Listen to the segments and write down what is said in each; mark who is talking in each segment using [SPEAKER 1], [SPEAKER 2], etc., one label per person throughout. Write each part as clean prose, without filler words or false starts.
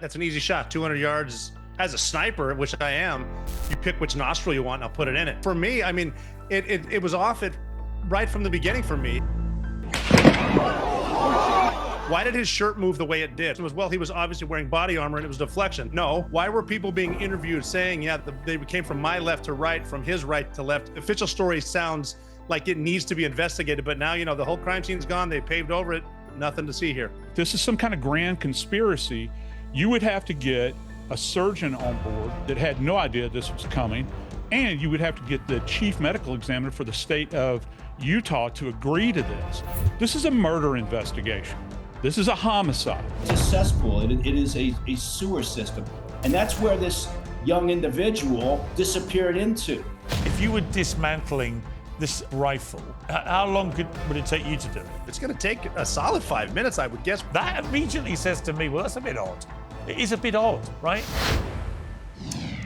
[SPEAKER 1] That's an easy shot. 200 yards as a sniper, which I am. You pick which nostril you want and I'll put it in it. For me, I mean, it was off it right from the beginning for me. Why did his shirt move the way it did? It was, well, he was obviously wearing body armor and it was deflection. No. Why were people being interviewed saying, yeah, they came from my left to right, from his right to left? The official story sounds like it needs to be investigated, but now, you know, the whole crime scene's gone. They paved over it. Nothing to see here.
[SPEAKER 2] This is some kind of grand conspiracy. You would have to get a surgeon on board that had no idea this was coming, and you would have to get the chief medical examiner for the state of Utah to agree to this. This is a murder investigation. This is a homicide.
[SPEAKER 3] It's a cesspool. It is a sewer system. And that's where this young individual disappeared into.
[SPEAKER 4] If you were dismantling this rifle, how long would it take you to do it?
[SPEAKER 1] It's going to take a solid 5 minutes, I would guess.
[SPEAKER 4] That immediately says to me, well, that's a bit odd. It is a bit odd, right?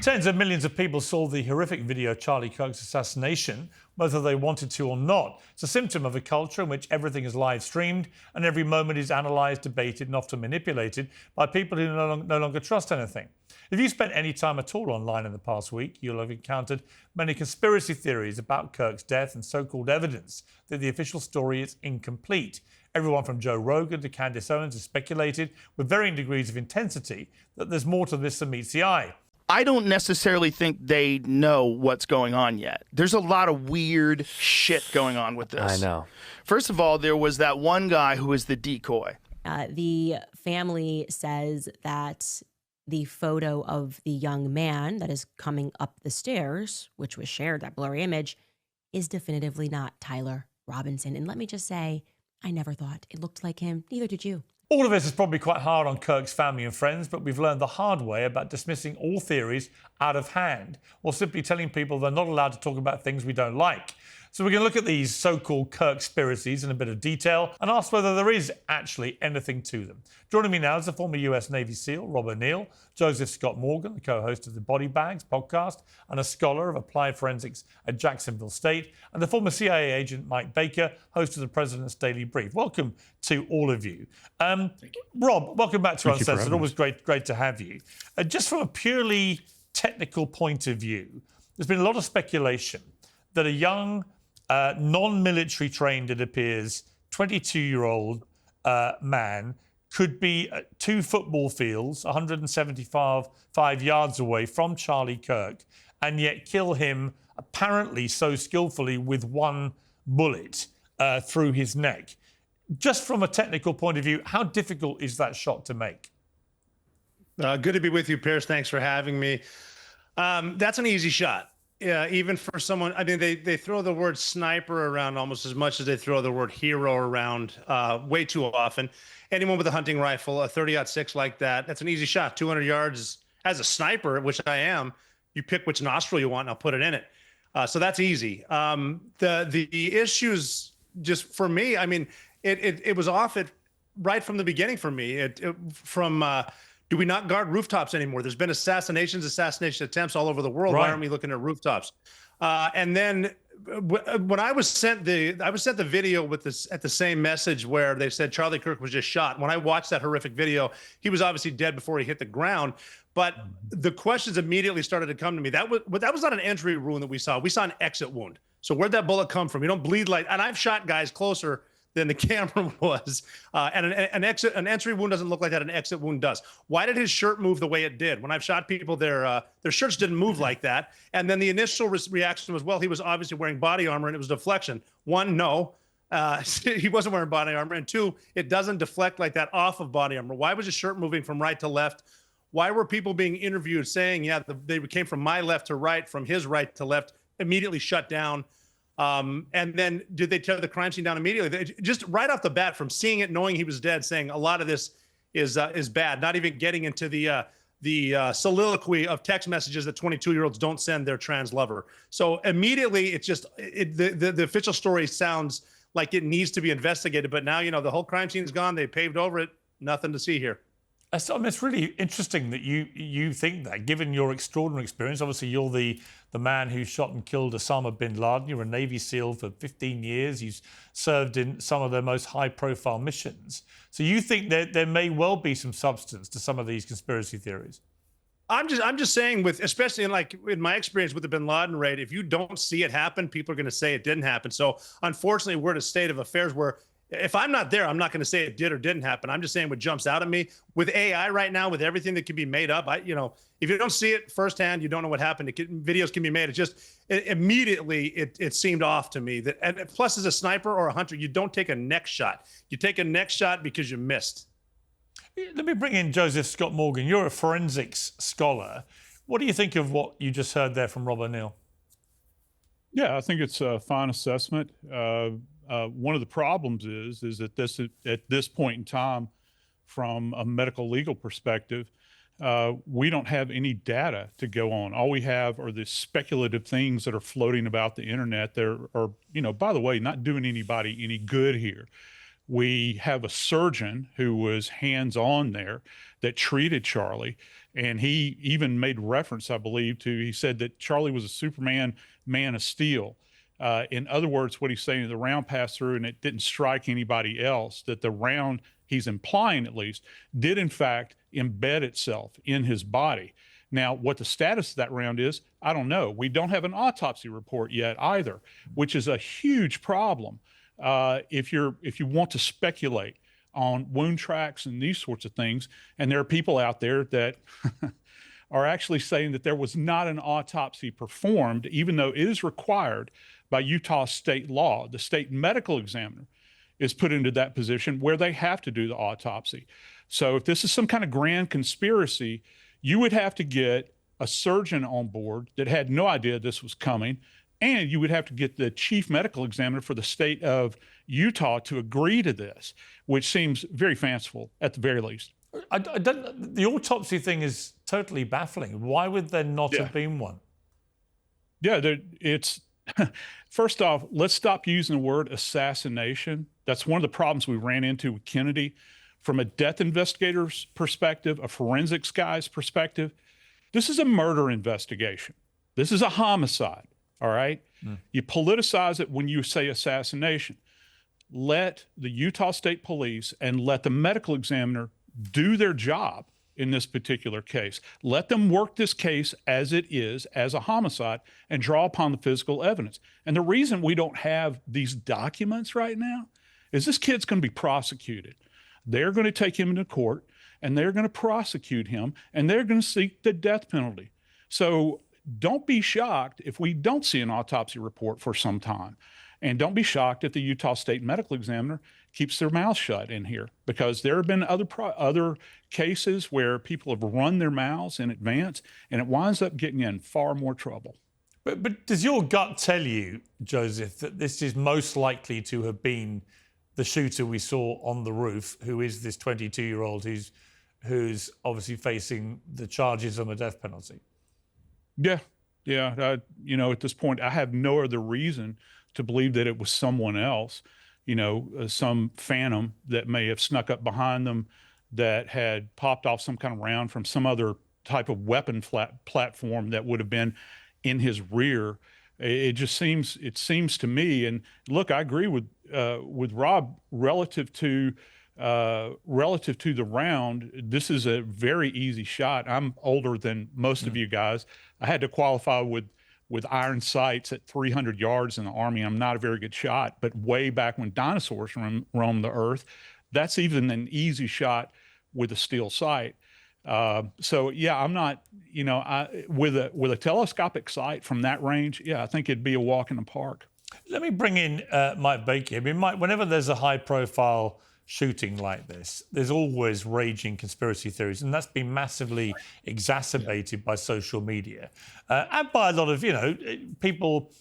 [SPEAKER 4] Tens of millions of people saw the horrific video of Charlie Kirk's assassination, whether they wanted to or not. It's a symptom of a culture in which everything is live streamed and every moment is analysed, debated and often manipulated by people who no longer trust anything. If you spent any time at all online in the past week, you'll have encountered many conspiracy theories about Kirk's death and so-called evidence that the official story is incomplete. Everyone from Joe Rogan to Candace Owens has speculated with varying degrees of intensity that there's more to this than meets the eye.
[SPEAKER 5] I don't necessarily think they know what's going on yet. There's a lot of weird shit going on with this.
[SPEAKER 6] I know.
[SPEAKER 5] First of all, there was that one guy who was the decoy.
[SPEAKER 7] The family says that the photo of the young man that is coming up the stairs, which was shared, that blurry image, is definitively not Tyler Robinson. And let me just say, I never thought it looked like him. Neither did you.
[SPEAKER 4] All of this is probably quite hard on Kirk's family and friends, but we've learned the hard way about dismissing all theories out of hand, or simply telling people they're not allowed to talk about things we don't like. So we're going to look at these so-called Kirkspiracies in a bit of detail and ask whether there is actually anything to them. Joining me now is the former US Navy SEAL, Rob O'Neill, Joseph Scott Morgan, the co-host of the Body Bags podcast and a scholar of applied forensics at Jacksonville State, and the former CIA agent Mike Baker, host of the President's Daily Brief. Welcome to all of you. Rob, welcome back to Uncensored. Always great to have you. Just from a purely technical point of view, there's been a lot of speculation that a young, non-military trained, it appears, 22-year-old man could be at 2 football fields, 175 yards away from Charlie Kirk, and yet kill him apparently so skillfully with one bullet through his neck. Just from a technical point of view, how difficult is that shot to make?
[SPEAKER 1] Good to be with you, Piers. Thanks for having me. That's an easy shot. Yeah, even for someone, I mean, they throw the word sniper around almost as much as they throw the word hero around way too often. Anyone with a hunting rifle, a 30-06 like that, that's an easy shot. 200 yards as a sniper, which I am, you pick which nostril you want and I'll put it in it. So that's easy. The issues just for me, I mean, it was off it right from the beginning for me. Do we not guard rooftops anymore? There's been assassination attempts all over the world. Right. Why aren't we looking at rooftops? And then when I was sent the video with this at the same message where they said Charlie Kirk was just shot. When I watched that horrific video, he was obviously dead before he hit the ground. But the questions immediately started to come to me. That was not an entry wound that we saw. We saw an exit wound. So where'd that bullet come from? You don't bleed like, and I've shot guys closer than the camera was. And an entry wound doesn't look like that. An exit wound does. Why did his shirt move the way it did? When I've shot people, their shirts didn't move like that. And then the initial reaction was, well, he was obviously wearing body armor and it was deflection. One, no, he wasn't wearing body armor. And two, it doesn't deflect like that off of body armor. Why was his shirt moving from right to left? Why were people being interviewed saying, yeah, they came from my left to right, from his right to left, immediately shut down? And then did they tear the crime scene down immediately? Just right off the bat, from seeing it, knowing he was dead, saying a lot of this is bad. Not even getting into the soliloquy of text messages that 22-year-olds don't send their trans lover. So immediately, it's just the official story sounds like it needs to be investigated. But now, you know, the whole crime scene is gone. They paved over it. Nothing to see here.
[SPEAKER 4] So, I mean, it's really interesting that you think that, given your extraordinary experience. Obviously, you're the man who shot and killed Osama bin Laden. You're a Navy SEAL for 15 years. You've served in some of the most high-profile missions. So you think that there may well be some substance to some of these conspiracy theories?
[SPEAKER 1] I'm just saying, with especially in my experience with the bin Laden raid, if you don't see it happen, people are going to say it didn't happen. So unfortunately, we're in a state of affairs where if I'm not there, I'm not going to say it did or didn't happen. I'm just saying what jumps out at me with AI right now, with everything that can be made up. If you don't see it firsthand, you don't know what happened. Videos can be made. Immediately it seemed off to me that, and plus as a sniper or a hunter, you don't take a neck shot. You take a neck shot because you missed.
[SPEAKER 4] Let me bring in Joseph Scott Morgan. You're a forensics scholar. What do you think of what you just heard there from Rob O'Neill?
[SPEAKER 2] Yeah, I think it's a fine assessment. One of the problems is that at this point in time, from a medical legal perspective, we don't have any data to go on. All we have are the speculative things that are floating about the internet. There are, by the way, not doing anybody any good here. We have a surgeon who was hands-on there that treated Charlie, and he even made reference, I believe, he said that Charlie was a Superman man of steel. In other words, what he's saying, the round passed through and it didn't strike anybody else, that the round, he's implying at least, did in fact embed itself in his body. Now, what the status of that round is, I don't know. We don't have an autopsy report yet either, which is a huge problem. If you want to speculate on wound tracks and these sorts of things, and there are people out there that are actually saying that there was not an autopsy performed, even though it is required by Utah state law. The state medical examiner is put into that position where they have to do the autopsy. So if this is some kind of grand conspiracy, you would have to get a surgeon on board that had no idea this was coming, and you would have to get the chief medical examiner for the state of Utah to agree to this, which seems very fanciful at the very least.
[SPEAKER 4] The autopsy thing is totally baffling. Why would there not have been one?
[SPEAKER 2] Yeah, it's first off, let's stop using the word assassination. That's one of the problems we ran into with Kennedy. From a death investigator's perspective, a forensics guy's perspective, this is a murder investigation. This is a homicide, all right? You politicize it when you say assassination. Let the Utah State Police and let the medical examiner do their job in this particular case. Let them work this case as it is, as a homicide, and draw upon the physical evidence. And the reason we don't have these documents right now is this kid's going to be prosecuted. They're going to take him into court, and they're going to prosecute him, and they're going to seek the death penalty. So don't be shocked if we don't see an autopsy report for some time. And don't be shocked if the Utah State Medical Examiner keeps their mouth shut in here, because there have been other cases where people have run their mouths in advance, and it winds up getting you in far more trouble.
[SPEAKER 4] But does your gut tell you, Joseph, that this is most likely to have been the shooter we saw on the roof, who is this 22-year-old who's obviously facing the charges of a death penalty?
[SPEAKER 2] Yeah. At this point, I have no other reason to believe that it was someone else, some phantom that may have snuck up behind them, that had popped off some kind of round from some other type of weapon platform that would have been in his rear. It seems to me, and look, I agree with Rob relative to the round. This is a very easy shot. I'm older than most of you guys. I had to qualify with iron sights at 300 yards in the Army. I'm not a very good shot, but way back when dinosaurs roamed the earth, that's even an easy shot with a steel sight. So yeah, I'm not, with a telescopic sight from that range, I think it'd be a walk in the park.
[SPEAKER 4] Let me bring in Mike Baker. I mean, Mike, whenever there's a high-profile shooting like this, there's always raging conspiracy theories, and that's been massively exacerbated by social media and by a lot of, people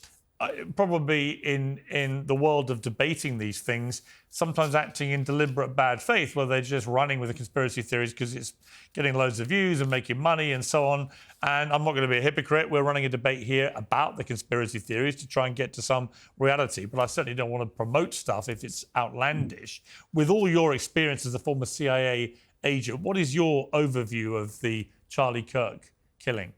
[SPEAKER 4] probably in the world of debating these things, sometimes acting in deliberate bad faith, where they're just running with the conspiracy theories because it's getting loads of views and making money and so on. And I'm not going to be a hypocrite. We're running a debate here about the conspiracy theories to try and get to some reality, but I certainly don't want to promote stuff if it's outlandish. With all your experience as a former CIA agent. What is your overview of the Charlie Kirk killing?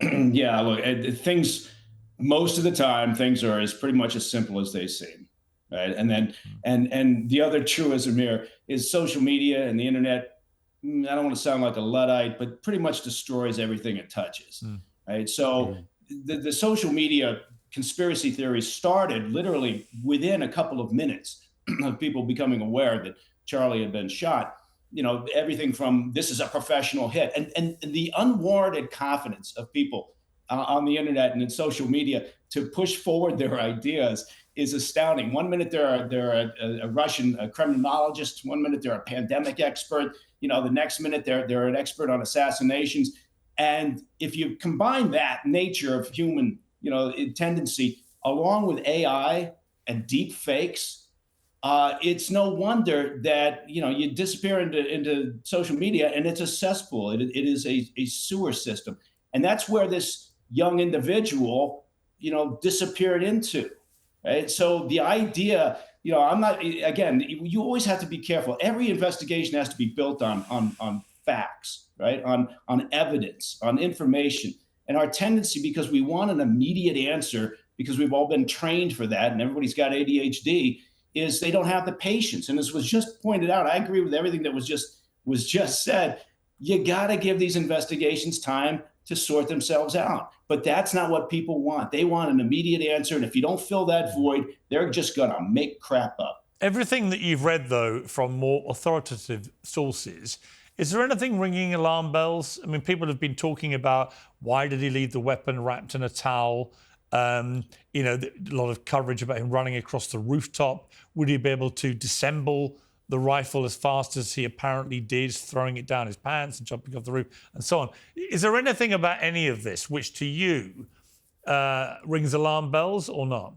[SPEAKER 3] Yeah, look, things, most of the time, things are as pretty much as simple as they seem, right? And then, and the other truism here is social media and the internet. I don't want to sound like a Luddite, but pretty much destroys everything it touches, right? So the social media conspiracy theories started literally within a couple of minutes of people becoming aware that Charlie had been shot. You know, everything from this is a professional hit, and the unwarranted confidence of people on the internet and in social media to push forward their ideas is astounding. One minute they're a Russian criminologist, one minute they're a pandemic expert, you know, the next minute they're an expert on assassinations. And if you combine that nature of human, you know, tendency along with AI and deep fakes, it's no wonder that, you know, you disappear into social media and it's a cesspool. It is a sewer system. And that's where this young individual, you know, disappeared into, right? So the idea, you know, I'm not, again, you always have to be careful. Every investigation has to be built on facts, right? On evidence, on information. And our tendency, because we want an immediate answer, because we've all been trained for that and everybody's got ADHD, is they don't have the patience. And as was just pointed out, I agree with everything that was just said. You got to give these investigations time to sort themselves out. But that's not what people want. They want an immediate answer. And if you don't fill that void, they're just going to make crap up.
[SPEAKER 4] Everything that you've read, though, from more authoritative sources, is there anything ringing alarm bells? I mean, people have been talking about why did he leave the weapon wrapped in a towel? You know, a lot of coverage about him running across the rooftop. Would he be able to disassemble the rifle as fast as he apparently did, throwing it down his pants and jumping off the roof and so on? Is there anything about any of this which to you rings alarm bells or not?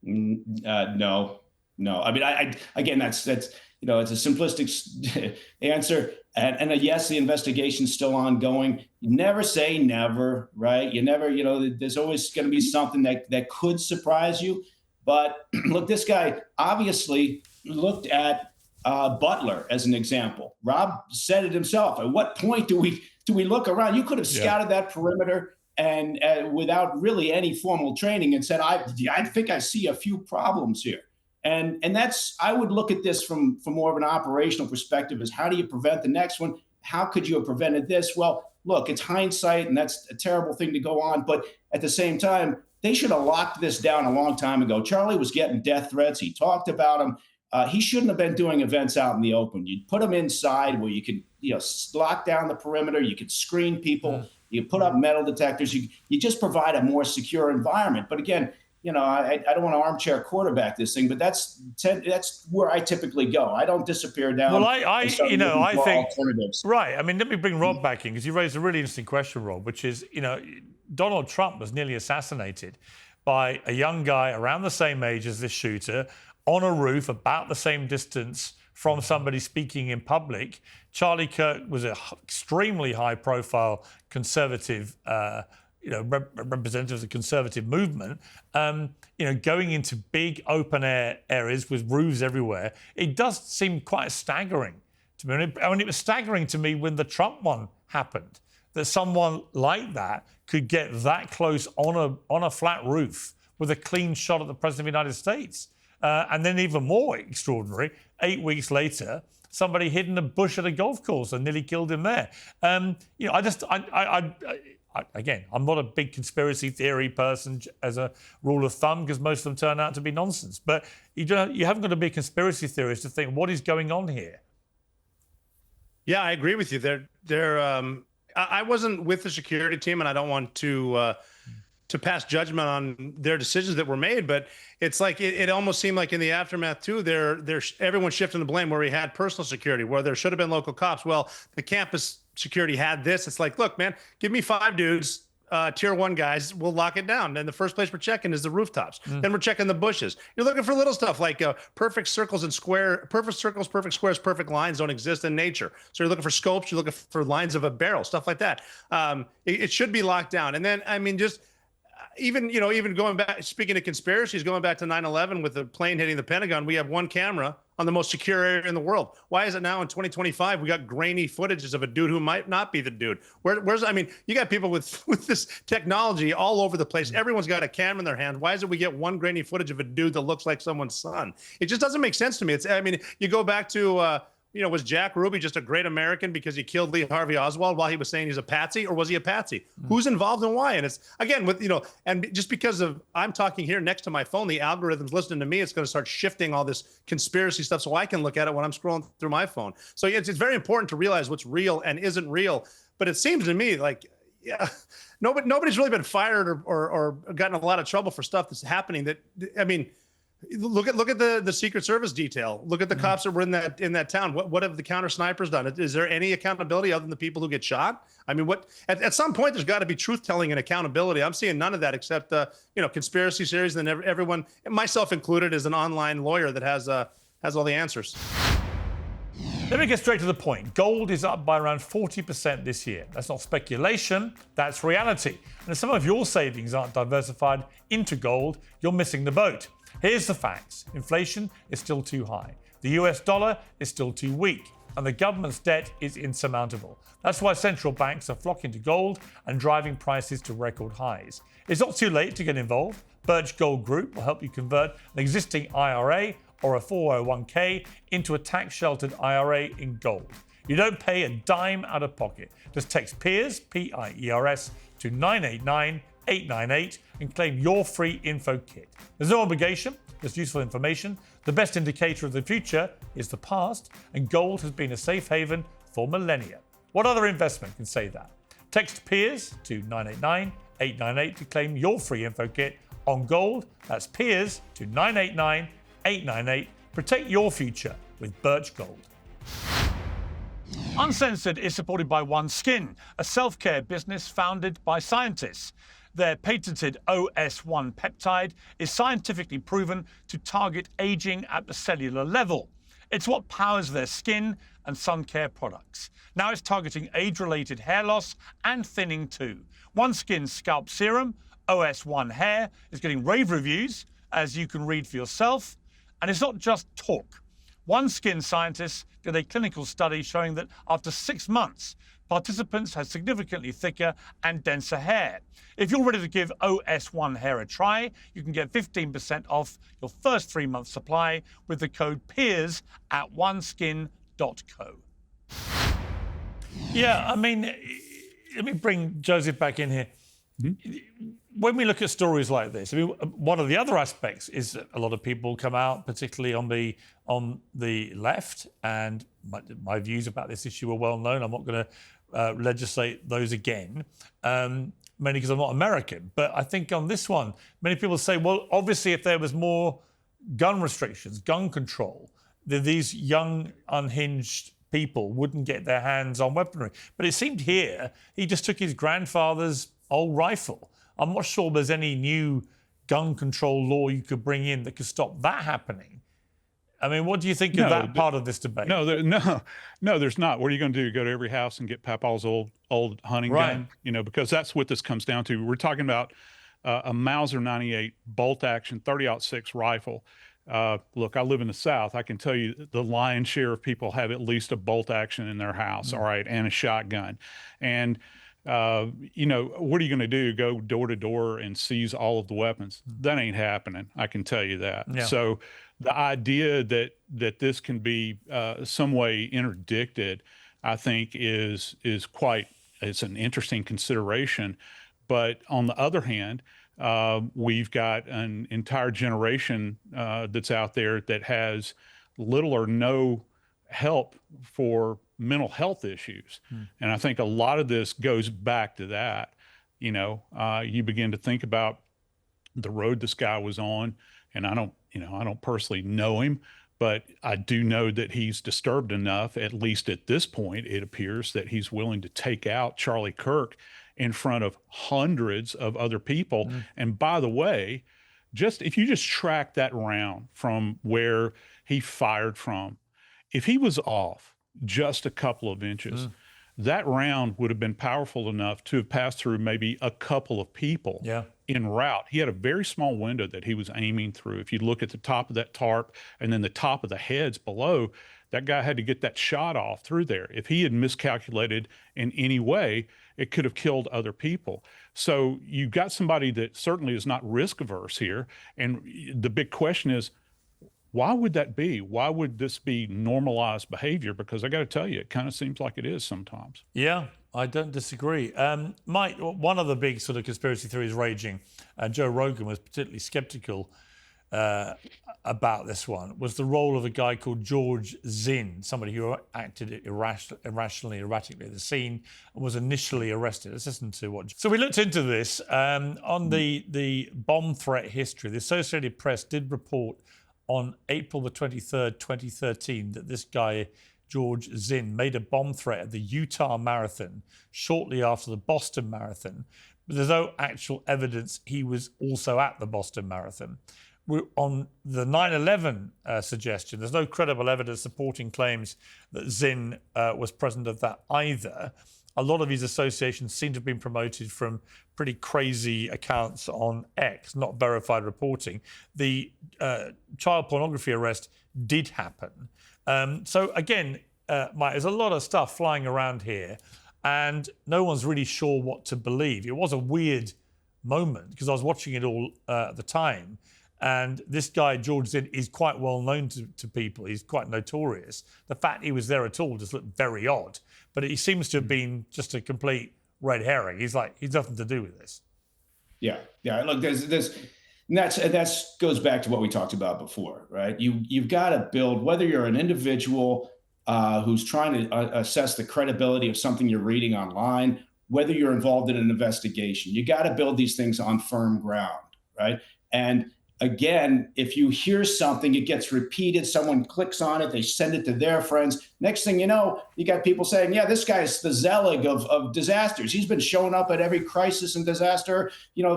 [SPEAKER 3] No. I mean, again, that's you know, it's a simplistic answer. And yes, the investigation's still ongoing. You never say never, right? You never, you know, there's always going to be something that could surprise you. But look, this guy obviously looked at Butler as an example. Rob said it himself. At what point do we look around? You could have scouted that perimeter and without really any formal training and said, I think I see a few problems here. And that's, I would look at this from more of an operational perspective, is how do you prevent the next one? How could you have prevented this? Well, look, it's hindsight and that's a terrible thing to go on. But at the same time, they should have locked this down a long time ago. Charlie was getting death threats. He talked about them. He shouldn't have been doing events out in the open. You'd put them inside where you could, you know, lock down the perimeter. You could screen people. You put up metal detectors. You just provide a more secure environment. But again, you know, I don't want to armchair quarterback this thing, but that's where I typically go. I don't disappear down.
[SPEAKER 4] Well, I think
[SPEAKER 3] alternatives.
[SPEAKER 4] Right. I mean, let me bring Rob back in, because you raised a really interesting question, Rob, which is, you know, Donald Trump was nearly assassinated by a young guy around the same age as this shooter on a roof about the same distance from somebody speaking in public. Charlie Kirk was an extremely high-profile conservative representative of the conservative movement, going into big open air areas with roofs everywhere. It does seem quite staggering to me. I mean, it was staggering to me when the Trump one happened, that someone like that could get that close on a flat roof with a clean shot at the President of the United States. And then even more extraordinary, 8 weeks later, somebody hid in a bush at a golf course and nearly killed him there. Again, I'm not a big conspiracy theory person as a rule of thumb, because most of them turn out to be nonsense. But you haven't got to be a conspiracy theorist to think, what is going on here?
[SPEAKER 1] Yeah, I agree with you. I wasn't with the security team, and I don't want to pass judgment on their decisions that were made. But it's like it almost seemed like in the aftermath too, everyone's shifting the blame where we had personal security, where there should have been local cops. Well, the campus security had this. It's like, look, man, give me 5 dudes, tier 1 guys, we'll lock it down. And the first place we're checking is the rooftops. Then we're checking the bushes. You're looking for little stuff like perfect circles, perfect squares, perfect lines don't exist in nature. So you're looking for scopes, you're looking for lines of a barrel, stuff like that. It should be locked down. And then, I mean, just even going back, speaking of conspiracies, going back to 9/11 with the plane hitting the Pentagon, we have one camera on the most secure area in the world. Why is it now in 2025 we got grainy footages of a dude who might not be the dude? I mean, you got people with this technology all over the place. Everyone's got a camera in their hand. Why is it we get one grainy footage of a dude that looks like someone's son? It just doesn't make sense to me. I mean, you go back to was Jack Ruby just a great American because he killed Lee Harvey Oswald while he was saying he's a patsy, or was he a patsy? Who's involved and why? And it's, again, and just because of I'm talking here next to my phone, the algorithm's listening to me, it's going to start shifting all this conspiracy stuff so I can look at it when I'm scrolling through my phone. So it's very important to realize what's real and isn't real. But it seems to me like, nobody's really been fired or gotten a lot of trouble for stuff that's happening. Look at the Secret Service detail. Look at the cops that were in that town. What have the counter snipers done? Is there any accountability other than the people who get shot? I mean, at some point there's got to be truth telling and accountability. I'm seeing none of that except conspiracy theories. And then everyone, myself included, is an online lawyer that has all the answers.
[SPEAKER 4] Let me get straight to the point. Gold is up by around 40% this year. That's not speculation, that's reality. And if some of your savings aren't diversified into gold, you're missing the boat. Here's the facts. Inflation is still too high. The US dollar is still too weak. And the government's debt is insurmountable. That's why central banks are flocking to gold and driving prices to record highs. It's not too late to get involved. Birch Gold Group will help you convert an existing IRA or a 401k into a tax-sheltered IRA in gold. You don't pay a dime out of pocket. Just text Piers, P-I-E-R-S, to 989-898 and claim your free info kit. There's no obligation, just useful information. The best indicator of the future is the past, and gold has been a safe haven for millennia. What other investment can say that? Text Piers to 989-898 to claim your free info kit on gold. That's Piers to 989-898. Protect your future with Birch Gold. Uncensored is supported by OneSkin, a self-care business founded by scientists. Their patented OS1 peptide is scientifically proven to target aging at the cellular level. It's what powers their skin and sun care products. Now it's targeting age-related hair loss and thinning too. OneSkin Scalp Serum, OS1 Hair, is getting rave reviews, as you can read for yourself. And it's not just talk. OneSkin scientists did a clinical study showing that after 6 months, participants had significantly thicker and denser hair. If you're ready to give OS1 Hair a try, you can get 15% off your first 3-month supply with the code PEERS at oneskin.co. Yeah, I mean, let me bring Joseph back in here. When we look at stories like this, I mean, one of the other aspects is that a lot of people come out, particularly on the left, and my views about this issue are well known. I'm not going to legislate those again, mainly because I'm not American. But I think on this one, many people say, well, obviously, if there was more gun restrictions, gun control, then these young, unhinged people wouldn't get their hands on weaponry. But it seemed here he just took his grandfather's old rifle. I'm not sure there's any new gun control law you could bring in that could stop that happening. I mean, what do you think of that part of this debate?
[SPEAKER 2] No, there's not. What are you going to do? Go to every house and get Papa's old hunting gun? Because that's what this comes down to. We're talking about a Mauser 98 bolt action 30-06 rifle. Look, I live in the South. I can tell you the lion's share of people have at least a bolt action in their house, all right, and a shotgun. And what are you going to do? Go door to door and seize all of the weapons? That ain't happening. I can tell you that. Yeah. So the idea that this can be some way interdicted, I think is it's an interesting consideration. But on the other hand, we've got an entire generation that's out there that has little or no help for mental health issues. And I think a lot of this goes back to that. You begin to think about the road this guy was on, and I don't personally know him, but I do know that he's disturbed enough, at least at this point, it appears, that he's willing to take out Charlie Kirk in front of hundreds of other people. And by the way, if you just track that round from where he fired from, if he was off just a couple of inches, that round would have been powerful enough to have passed through maybe a couple of people en route. He had a very small window that he was aiming through. If you look at the top of that tarp and then the top of the heads below, that guy had to get that shot off through there. If he had miscalculated in any way, it could have killed other people. So you've got somebody that certainly is not risk averse here. And the big question is, why would that be? Why would this be normalized behavior? Because I got to tell you, it kind of seems like it is sometimes.
[SPEAKER 4] Yeah, I don't disagree. Mike, one of the big sort of conspiracy theories raging, and Joe Rogan was particularly skeptical about this one, was the role of a guy called George Zinn, somebody who acted irrationally, erratically at the scene and was initially arrested. Let's listen to what. So we looked into this on the bomb threat history. The Associated Press did report on April the 23rd, 2013, that this guy, George Zinn, made a bomb threat at the Utah Marathon shortly after the Boston Marathon. But there's no actual evidence he was also at the Boston Marathon. On the 9/11 suggestion, there's no credible evidence supporting claims that Zinn was present at that either. A lot of these associations seem to have been promoted from pretty crazy accounts on X, not verified reporting. The child pornography arrest did happen. So again, Mike, there's a lot of stuff flying around here, and no one's really sure what to believe. It was a weird moment because I was watching it all at the time. And this guy, George Zinn, is quite well known to people. He's quite notorious. The fact he was there at all just looked very odd. But he seems to have been just a complete red herring. He's nothing to do with this.
[SPEAKER 3] Yeah. Look, that goes back to what we talked about before, right? You've got to build, whether you're an individual who's trying to assess the credibility of something you're reading online, whether you're involved in an investigation, you got to build these things on firm ground, right? And again, if you hear something, it gets repeated, someone clicks on it, they send it to their friends. Next thing you know, you got people saying, yeah, this guy's the Zelig of disasters. He's been showing up at every crisis and disaster,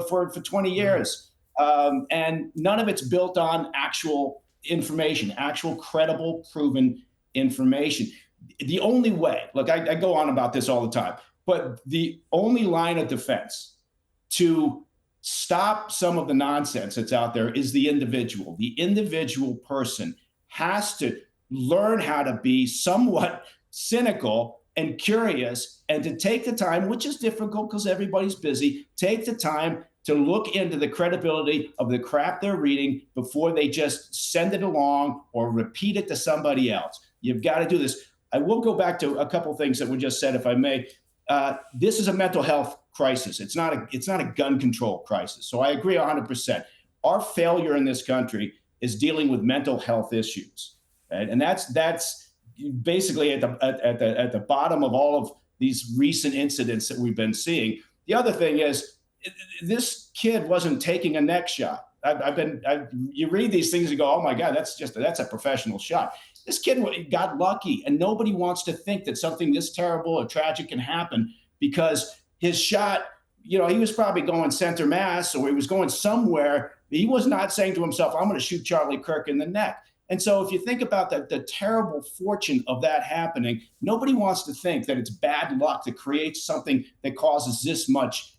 [SPEAKER 3] for 20 years. And none of it's built on actual information, actual credible, proven information. The only way, look, I go on about this all the time, but the only line of defense to stop some of the nonsense that's out there is the individual. The individual person has to learn how to be somewhat cynical and curious and to take the time, which is difficult because everybody's busy, take the time to look into the credibility of the crap they're reading before they just send it along or repeat it to somebody else. You've got to do this. I will go back to a couple things that were just said, if I may. This is a mental health crisis. It's not a gun control crisis. So I agree 100%. Our failure in this country is dealing with mental health issues, right? And that's basically at the bottom of all of these recent incidents that we've been seeing. The other thing is, this kid wasn't taking a neck shot. You read these things and go, oh my God, that's a professional shot. This kid got lucky, and nobody wants to think that something this terrible or tragic can happen because his shot, he was probably going center mass or he was going somewhere. He was not saying to himself, I'm going to shoot Charlie Kirk in the neck. And so if you think about the terrible fortune of that happening, nobody wants to think that it's bad luck to create something that causes this much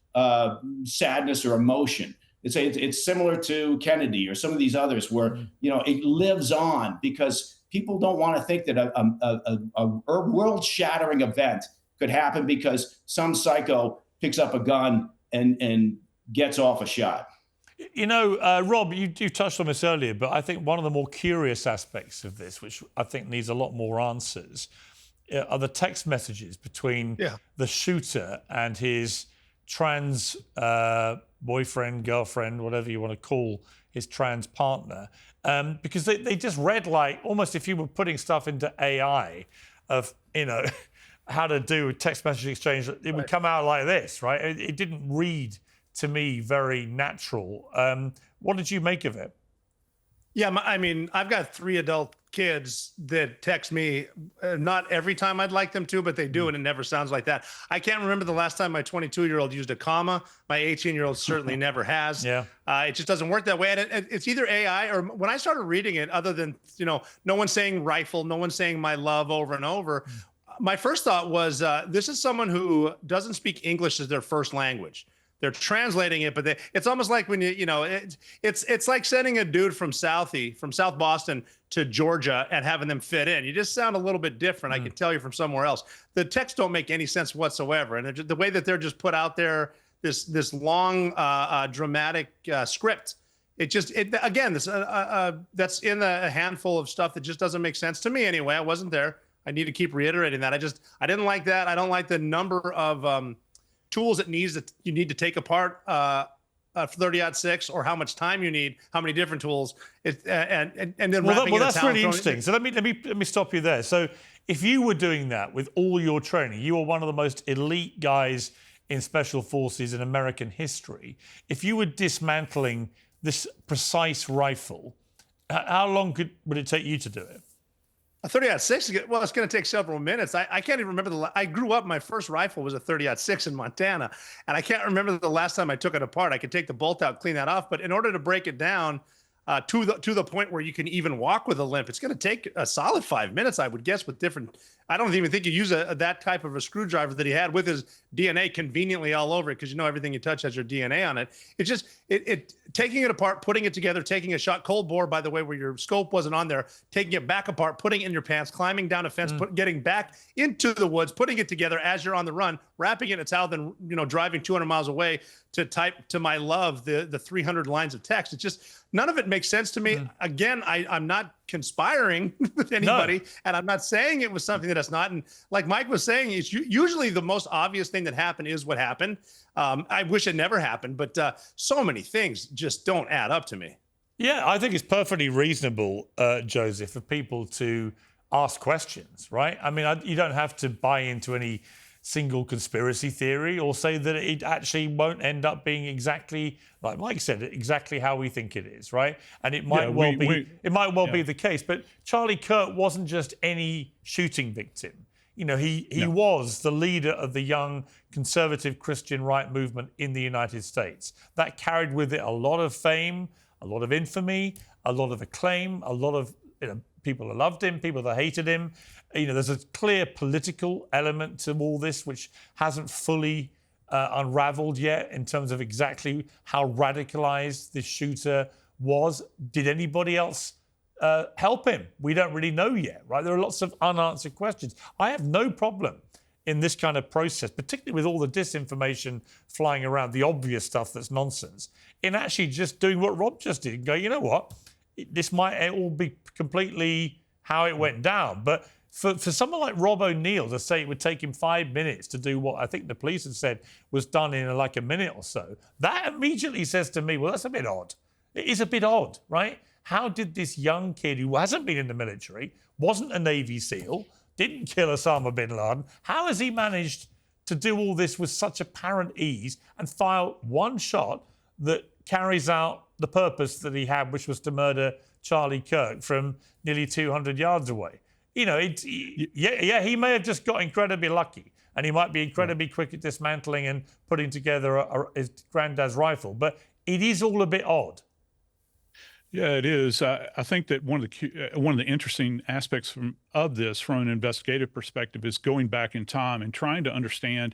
[SPEAKER 3] sadness or emotion. It's similar to Kennedy or some of these others where, it lives on because people don't want to think that a world-shattering event could happen because some psycho picks up a gun and gets off a shot.
[SPEAKER 4] Rob, you touched on this earlier, but I think one of the more curious aspects of this, which I think needs a lot more answers, are the text messages between the shooter and his trans boyfriend, girlfriend, whatever you want to call his trans partner. Because they just read like almost if you were putting stuff into AI of, how to do text message exchange, it would come out like this, right? It didn't read to me very natural. What did you make of it?
[SPEAKER 1] Yeah, I've got 3 adult kids that text me, not every time I'd like them to, but they do, and it never sounds like that. I can't remember the last time my 22-year-old used a comma. My 18-year-old certainly never has. Yeah. It just doesn't work that way. And it's either AI or when I started reading it, other than, no one's saying rifle, no one's saying my love over and over. my first thought was this is someone who doesn't speak English as their first language. They're translating it, but it's almost like when it's like sending a dude from South Boston to Georgia and having them fit in. You just sound a little bit different. I can tell you from somewhere else. The texts don't make any sense whatsoever, and the way that they're just put out there, this long dramatic script. That's in a handful of stuff that just doesn't make sense to me anyway. I wasn't there. I need to keep reiterating that. I didn't like that. I don't like the number of tools that you need to take apart 30-06, or how much time you need, how many different tools, and then
[SPEAKER 4] well, that's really interesting. So let me stop you there. So if you were doing that with all your training, you were one of the most elite guys in special forces in American history. If you were dismantling this precise rifle, how long would it take you to do it?
[SPEAKER 1] A 30-06, well, it's going to take several minutes. I can't even remember I grew up, my first rifle was a 30-06 in Montana, and I can't remember the last time I took it apart. I could take the bolt out, clean that off, but in order to break it down to the point where you can even walk with a limp, it's going to take a solid 5 minutes, I would guess, with different. I don't even think you use that type of a screwdriver that he had with his DNA conveniently all over it, because everything you touch has your DNA on it. It's just taking it apart, putting it together, taking a shot, cold bore, by the way, where your scope wasn't on there, taking it back apart, putting it in your pants, climbing down a fence, getting back into the woods, putting it together as you're on the run, wrapping it in a towel, then driving 200 miles away to type to my love the 300 lines of text. It's just, none of it makes sense to me. Again, I'm not conspiring with anybody, and I'm not saying it was something that it's not. And like Mike was saying, it's usually the most obvious thing that happened is what happened. I wish it never happened, but so many things just don't add up to me.
[SPEAKER 4] Yeah, I think it's perfectly reasonable, Joseph, for people to ask questions, right? I mean, you don't have to buy into any single conspiracy theory or say that it actually won't end up being exactly, like Mike said, exactly how we think it is, right? And it might be the case. But Charlie Kirk wasn't just any shooting victim. He was the leader of the young conservative Christian right movement in the United States. That carried with it a lot of fame, a lot of infamy, a lot of acclaim, a lot of people that loved him, people that hated him. There's a clear political element to all this, which hasn't fully unraveled yet in terms of exactly how radicalized this shooter was. Did anybody else help him? We don't really know yet, right? There are lots of unanswered questions. I have no problem in this kind of process, particularly with all the disinformation flying around, the obvious stuff that's nonsense, in actually just doing what Rob just did and go, you know what? This might all be completely how it went down. But for someone like Rob O'Neill to say it would take him 5 minutes to do what I think the police had said was done in like a minute or so, that immediately says to me, well, that's a bit odd. It is a bit odd, right? How did this young kid who hasn't been in the military, wasn't a Navy SEAL, didn't kill Osama bin Laden, how has he managed to do all this with such apparent ease and fire one shot that carries out the purpose that he had, which was to murder Charlie Kirk from nearly 200 yards away? He may have just got incredibly lucky, and he might be incredibly quick at dismantling and putting together his granddad's rifle, but it is all a bit odd.
[SPEAKER 2] Yeah, it is. I think that one of the interesting aspects of this from an investigative perspective is going back in time and trying to understand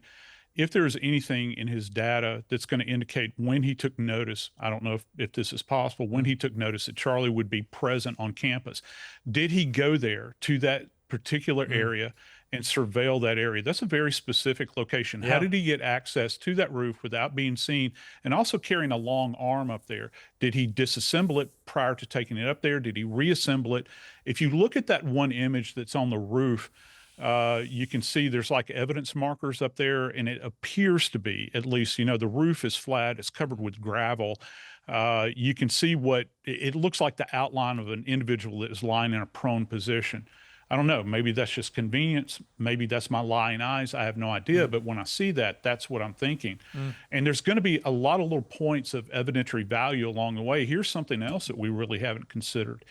[SPEAKER 2] if there's anything in his data that's going to indicate when he took notice. I don't know if this is possible, when he took notice that Charlie would be present on campus. Did he go there to that particular area and surveil that area? That's a very specific location. How did he get access to that roof without being seen, and also carrying a long arm up there? Did he disassemble it prior to taking it up there? Did he reassemble it? If you look at that one image that's on the roof, you can see there's like evidence markers up there, and it appears to be, at least, the roof is flat, it's covered with gravel. You can see what it looks like, the outline of an individual that is lying in a prone position. I don't know, maybe that's just convenience. Maybe that's my lying eyes. I have no idea. But when I see that, that's what I'm thinking. And there's going to be a lot of little points of evidentiary value along the way. Here's something else that we really haven't considered.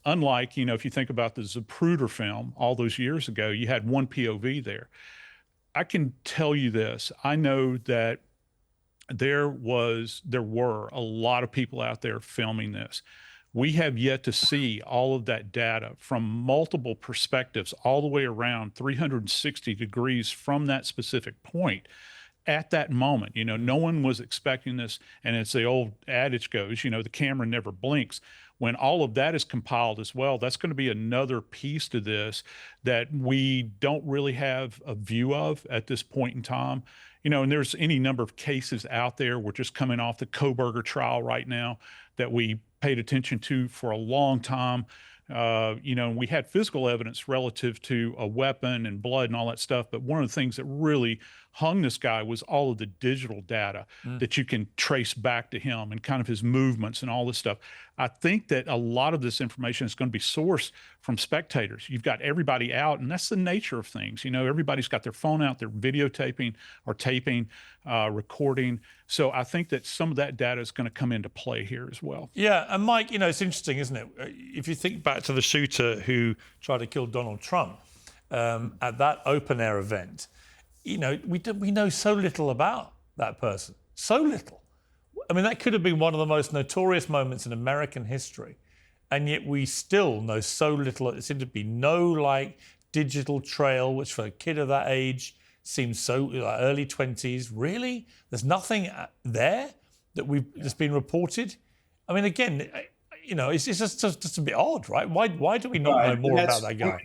[SPEAKER 2] Unlike, if you think about the Zapruder film all those years ago, you had one POV there. I can tell you this. I know that there were a lot of people out there filming this. We have yet to see all of that data from multiple perspectives, all the way around 360 degrees from that specific point. At that moment, no one was expecting this. And as the old adage goes, the camera never blinks. When all of that is compiled as well, that's going to be another piece to this that we don't really have a view of at this point in time. And there's any number of cases out there. We're just coming off the Koberger trial right now that we paid attention to for a long time. We had physical evidence relative to a weapon and blood and all that stuff. But one of the things that really hung this guy was all of the digital data that you can trace back to him and kind of his movements and all this stuff. I think that a lot of this information is going to be sourced from spectators. You've got everybody out, and that's the nature of things. Everybody's got their phone out, they're videotaping or taping, recording. So I think that some of that data is going to come into play here as well.
[SPEAKER 4] Yeah, and Mike, it's interesting, isn't it? If you think back to the shooter who tried to kill Donald Trump at that open-air event, we know so little about that person, so little. I mean, that could have been one of the most notorious moments in American history, and yet we still know so little. It seemed to be no digital trail, which for a kid of that age seems so early 20s. Really, there's nothing there that's been reported. I mean, again, it's just a bit odd, right? Why do we not know more about that guy?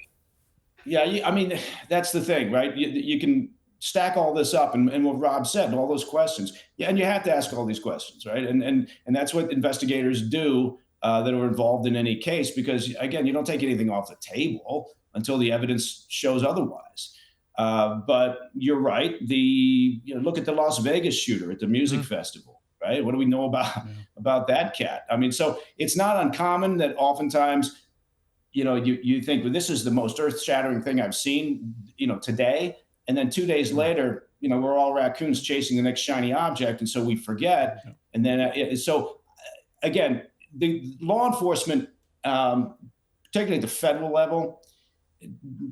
[SPEAKER 3] Yeah, I mean, that's the thing, right? You can stack all this up and what Rob said, all those questions. Yeah, and you have to ask all these questions, right? And that's what investigators do that are involved in any case, because again, you don't take anything off the table until the evidence shows otherwise. But you're right. Look at the Las Vegas shooter at the music festival, right? What do we know about that cat? I mean, so it's not uncommon that oftentimes, you think, well, this is the most earth-shattering thing I've seen, today. And then 2 days later, we're all raccoons chasing the next shiny object. And so we forget. And then, again, the law enforcement, particularly at the federal level,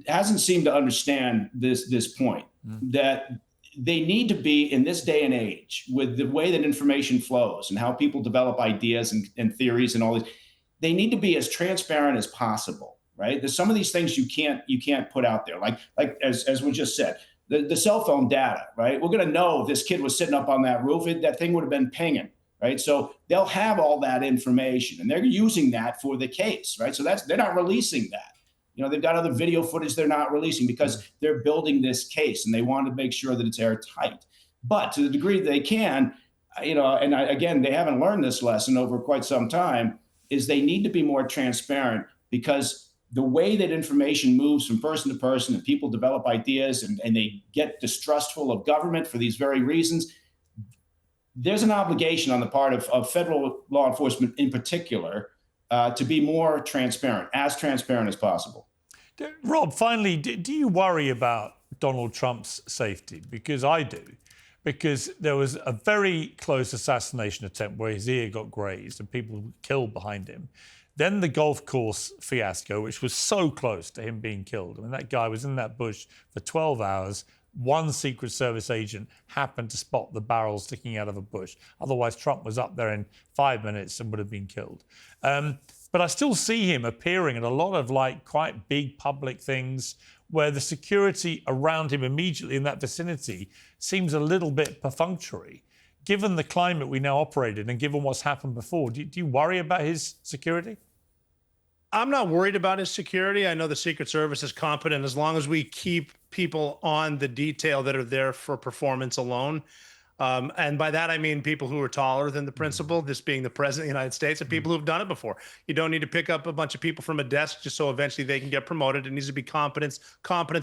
[SPEAKER 3] hasn't seemed to understand this point, that they need to be, in this day and age, with the way that information flows and how people develop ideas and theories and all these, they need to be as transparent as possible. Right? There's some of these things you can't put out there. Like as we just said, the cell phone data, right? We're going to know if this kid was sitting up on that roof, that thing would have been pinging, right? So they'll have all that information and they're using that for the case, right? So they're not releasing that. They've got other video footage they're not releasing because they're building this case and they want to make sure that it's airtight. But to the degree they can, again, they haven't learned this lesson over quite some time, is they need to be more transparent, because the way that information moves from person to person and people develop ideas and they get distrustful of government for these very reasons, there's an obligation on the part of federal law enforcement in particular to be more transparent as possible.
[SPEAKER 4] Rob, finally, do you worry about Donald Trump's safety? Because I do. Because there was a very close assassination attempt where his ear got grazed and people were killed behind him. Then the golf course fiasco, which was so close to him being killed. I mean, that guy was in that bush for 12 hours. One Secret Service agent happened to spot the barrel sticking out of a bush. Otherwise, Trump was up there in 5 minutes and would have been killed. But I still see him appearing at a lot of quite big public things where the security around him immediately in that vicinity seems a little bit perfunctory. Given the climate we now operate in and given what's happened before, do you worry about his security?
[SPEAKER 1] I'm not worried about his security. I know the Secret Service is competent as long as we keep people on the detail that are there for performance alone. And by that, I mean people who are taller than the principal, this being the president of the United States, and people who've done it before. You don't need to pick up a bunch of people from a desk just so eventually they can get promoted. It needs to be competence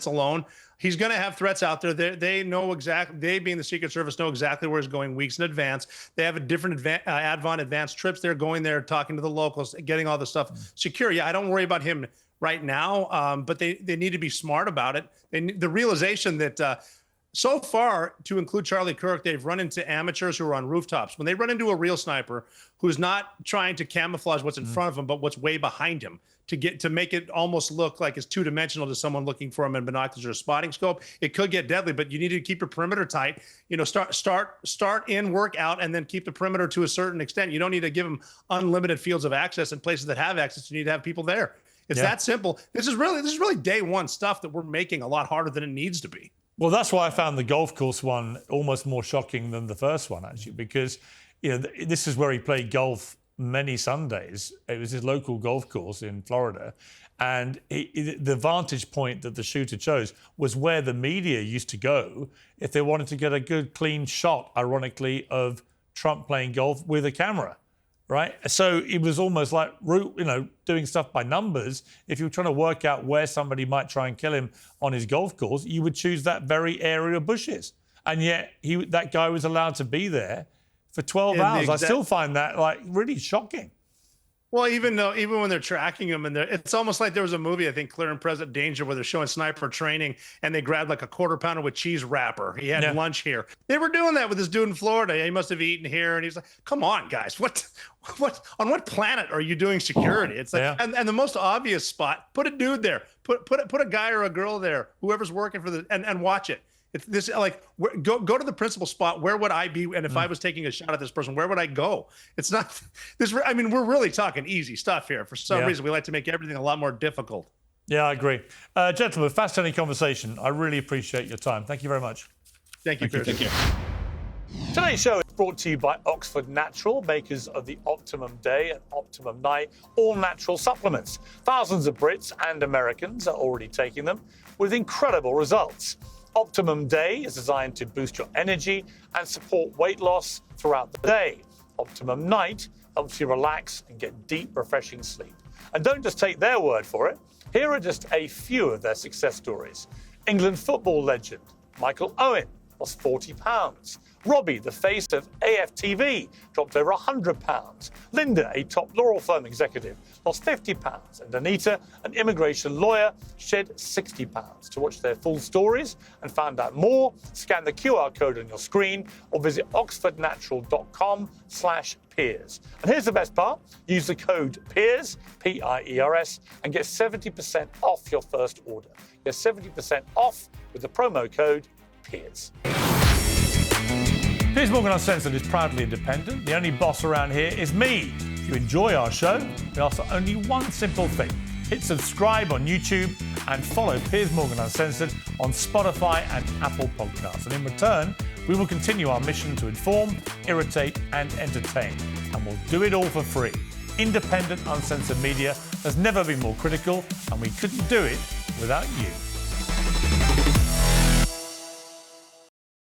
[SPEAKER 1] alone. He's going to have threats out there. They know exactly, they being the Secret Service know exactly where he's going weeks in advance. They have a different advanced trips. They're going there, talking to the locals, getting all the stuff secure. Yeah, I don't worry about him right now, but they need to be smart about it. The realization that so far, to include Charlie Kirk, they've run into amateurs who are on rooftops. When they run into a real sniper who's not trying to camouflage what's in front of him, but what's way behind him, to make it almost look like it's two-dimensional to someone looking for them in binoculars or a spotting scope. It could get deadly, but you need to keep your perimeter tight. You know, start in, work out, and then keep the perimeter to a certain extent. You don't need to give them unlimited fields of access in places that have access. You need to have people there. It's that simple. This is really day one stuff that we're making a lot harder than it needs to be.
[SPEAKER 4] Well, that's why I found the golf course one almost more shocking than the first one, actually, because, you know, this is where he played golf many Sundays. It was his local golf course in Florida. And the vantage point that the shooter chose was where the media used to go if they wanted to get a good, clean shot, ironically, of Trump playing golf with a camera. Right. So it was almost like, doing stuff by numbers. If you were trying to work out where somebody might try and kill him on his golf course, you would choose that very area of bushes. And yet that guy was allowed to be there for 12 hours. I still find that like really shocking.
[SPEAKER 1] Well, even when they're tracking him, and it's almost like there was a movie, I think, Clear and Present Danger, where they're showing sniper training, and they grabbed like a quarter pounder with cheese wrapper. He had lunch here. They were doing that with this dude in Florida. He must have eaten here, and he's like, "Come on, guys, what on what planet are you doing security?" It's like, and the most obvious spot, put a dude there, put a guy or a girl there, whoever's working for and watch it. It's this, like, go to the principal spot. Where would I be? And if I was taking a shot at this person, where would I go? It's not this. I mean, we're really talking easy stuff here. For some reason, we like to make everything a lot more difficult.
[SPEAKER 4] Yeah, I agree. Gentlemen, fascinating conversation. I really appreciate your time. Thank you very much.
[SPEAKER 1] Thank you, Piers.
[SPEAKER 3] Take care.
[SPEAKER 4] Today's show is brought to you by Oxford Natural, makers of the Optimum Day and Optimum Night all-natural supplements. Thousands of Brits and Americans are already taking them with incredible results. Optimum Day is designed to boost your energy and support weight loss throughout the day. Optimum Night helps you relax and get deep, refreshing sleep. And don't just take their word for it. Here are just a few of their success stories. England football legend Michael Owen lost 40 pounds. Robbie, the face of AFTV, dropped over 100 pounds. Linda, a top law firm executive, lost 50 pounds. And Anita, an immigration lawyer, shed 60 pounds. To watch their full stories and find out more, scan the QR code on your screen or visit oxfordnatural.com/Piers. And here's the best part. Use the code Piers, P-I-E-R-S, and get 70% off your first order. Get 70% off with the promo code Piers. Piers Morgan Uncensored is proudly independent. The only boss around here is me. If you enjoy our show, we ask for only one simple thing. Hit subscribe on YouTube and follow Piers Morgan Uncensored on Spotify and Apple Podcasts. And in return, we will continue our mission to inform, irritate and entertain. And we'll do it all for free. Independent, uncensored media has never been more critical, and we couldn't do it without you.